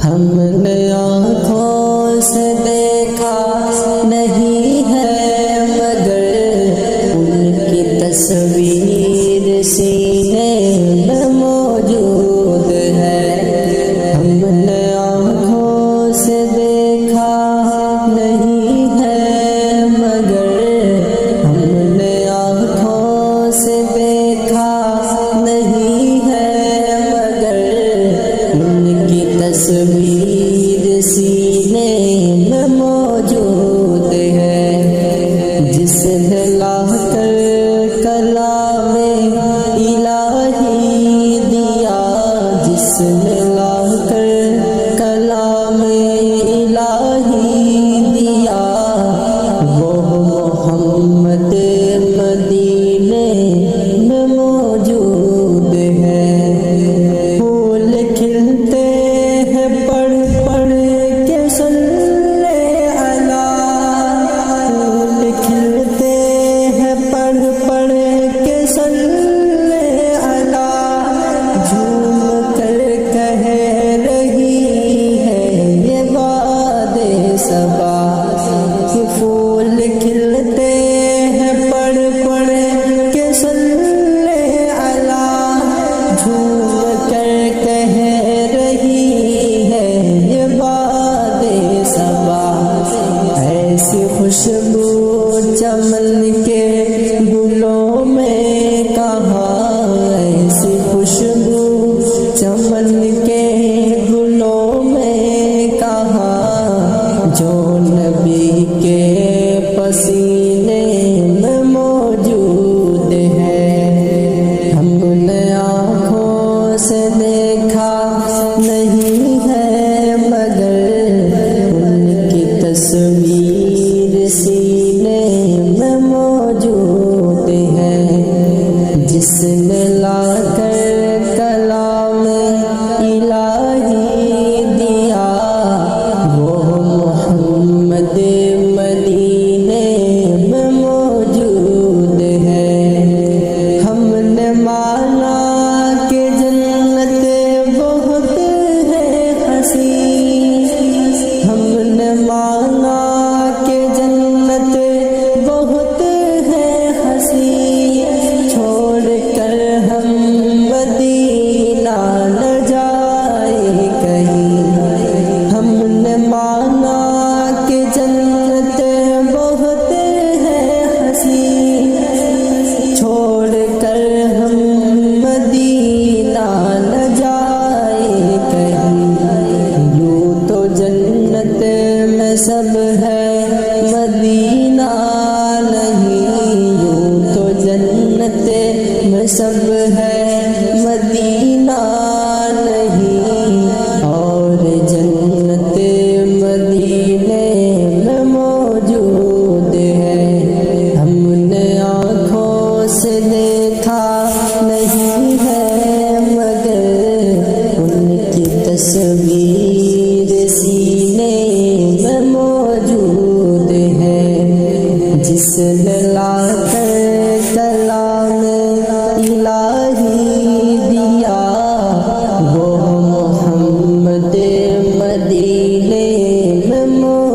ہم نے آنکھوں سے دیکھا نہیں ہے مگر ان کی تصویر سینے میں موجود ہے۔ ہم نے آنکھوں سے دیکھا نہیں ہے مگر ہم نے آنکھوں سے دیکھا نہیں ہے مگر ان کی تصویر سینے میں موجود ہے۔ جس نے لا کر کلام الہی دیا، جس نے لا کر کلام الہی دیا، وہ محمد مدینے میں موجود ہے۔ پھول کھلتے ہیں پڑھ پڑھ کے صلی علی، پھول کھلتے ہیں پڑھ پڑھ کے صلی علی، جھوم کر کہہ رہی ہے یہ باد صبا۔ پھول کھلتے ہیں پڑھ پڑھ کے صلی علی، جھوم کر کہہ رہی ہے یہ باد صبا۔ ایسی خوشبو چمن کے گلوں میں کہاں، ایسی خوشبو چمن کے گلوں میں کہاں، جو نبی کے پسینے میں موجود ہے۔ ہم نے آنکھوں سے دیکھا نہیں ہے مگر ان کی تصویر سینے میں موجود ہے۔ جس نے لا کر کلام الہی دیا، وہ محمد مدینے میں موجود ہے۔ ہم نے مانا کہ جنت بہت ہے حسین، ہم نے مانا کہ جنت بہت ہے حسین، چھوڑ کر ہم مدینہ نہ جائے کہیں۔ ہم نے مانا کہ جنت بہت ہے حسین، چھوڑ کر ہم مدینہ نہ جائے کہیں۔ یوں تو جنت میں سب ہے مدینہ نہیں، یوں تو جنت میں سب ہے مدینہ نہیں، اور جنت مدینے میں موجود ہے۔ ہم نے آنکھوں سے دیکھا نہیں ہے مگر ان کی تصویر سینے میں موجود ہے۔ جس نے لا کر کلام الہی دیا، وہ محمد مدینے میں موجود